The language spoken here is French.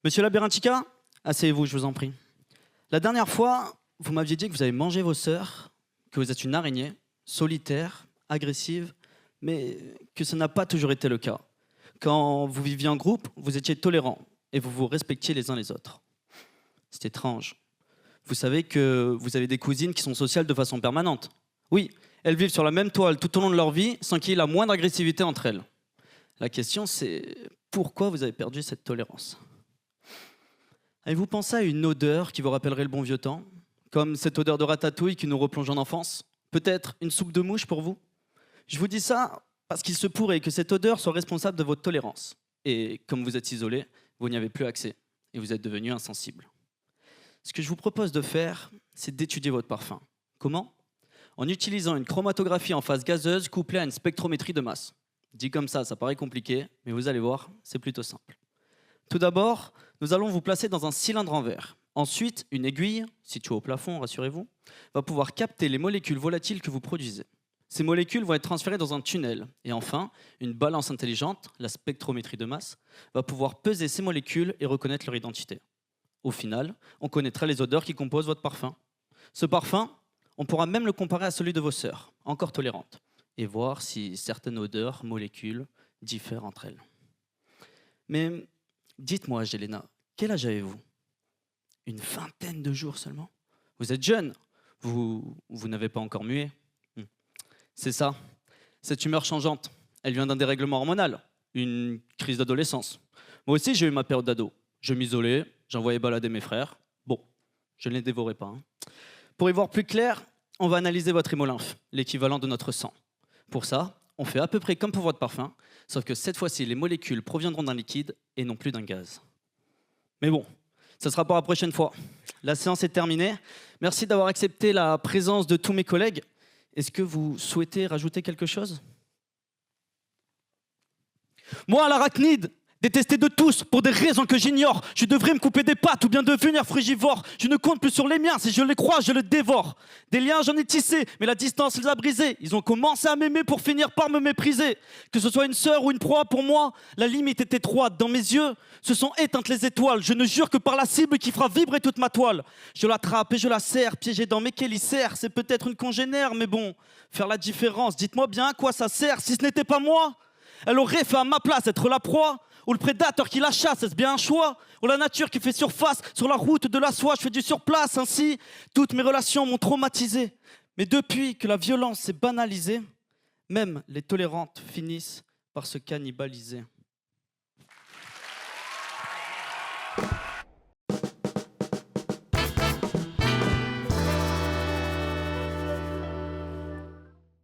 Monsieur Laberintica, asseyez-vous, je vous en prie. La dernière fois, vous m'aviez dit que vous avez mangé vos sœurs, que vous êtes une araignée, solitaire, agressive, mais que ça n'a pas toujours été le cas. Quand vous viviez en groupe, vous étiez tolérants et vous vous respectiez les uns les autres. C'est étrange. Vous savez que vous avez des cousines qui sont sociales de façon permanente. Oui, elles vivent sur la même toile tout au long de leur vie sans qu'il y ait la moindre agressivité entre elles. La question c'est pourquoi vous avez perdu cette tolérance? Avez-vous pensé à une odeur qui vous rappellerait le bon vieux temps? Comme cette odeur de ratatouille qui nous replonge en enfance? Peut-être une soupe de mouche pour vous? Je vous dis ça parce qu'il se pourrait que cette odeur soit responsable de votre tolérance. Et comme vous êtes isolé, vous n'y avez plus accès et vous êtes devenu insensible. Ce que je vous propose de faire, c'est d'étudier votre parfum. Comment? En utilisant une chromatographie en phase gazeuse couplée à une spectrométrie de masse. Dit comme ça paraît compliqué, mais vous allez voir, c'est plutôt simple. Tout d'abord, nous allons vous placer dans un cylindre en verre. Ensuite, une aiguille, située au plafond, rassurez-vous, va pouvoir capter les molécules volatiles que vous produisez. Ces molécules vont être transférées dans un tunnel. Et enfin, une balance intelligente, la spectrométrie de masse, va pouvoir peser ces molécules et reconnaître leur identité. Au final, on connaîtra les odeurs qui composent votre parfum. Ce parfum, on pourra même le comparer à celui de vos sœurs, encore tolérantes, et voir si certaines odeurs, molécules, diffèrent entre elles. Mais dites-moi, Jelena, quel âge avez-vous? Une vingtaine de jours seulement? Vous êtes jeune, vous n'avez pas encore mué. C'est ça, cette humeur changeante, elle vient d'un dérèglement hormonal, une crise d'adolescence. Moi aussi, j'ai eu ma période d'ado. Je m'isolais, j'envoyais balader mes frères. Bon, je ne les dévorais pas. Pour y voir plus clair, on va analyser votre hémolymphe, l'équivalent de notre sang. Pour ça, on fait à peu près comme pour votre parfum, sauf que cette fois-ci, les molécules proviendront d'un liquide et non plus d'un gaz. Mais bon, ça sera pour la prochaine fois. La séance est terminée. Merci d'avoir accepté la présence de tous mes collègues. Est-ce que vous souhaitez rajouter quelque chose? Moi, l'arachnide, détesté de tous pour des raisons que j'ignore, je devrais me couper des pattes ou bien devenir frugivore. Je ne compte plus sur les miens, si je les crois, je les dévore. Des liens, j'en ai tissé, mais la distance les a brisés. Ils ont commencé à m'aimer pour finir par me mépriser. Que ce soit une sœur ou une proie, pour moi, la limite est étroite. Dans mes yeux, se sont éteintes les étoiles. Je ne jure que par la cible qui fera vibrer toute ma toile. Je l'attrape et je la serre, piégée dans mes chélicères. C'est peut-être une congénère, mais bon, faire la différence, dites-moi bien à quoi ça sert si ce n'était pas moi? Elle aurait fait à ma place être la proie, ou le prédateur qui la chasse, est-ce bien un choix? Ou la nature qui fait surface sur la route de la soie, je fais du surplace. Ainsi, toutes mes relations m'ont traumatisé. Mais depuis que la violence s'est banalisée, même les tolérantes finissent par se cannibaliser.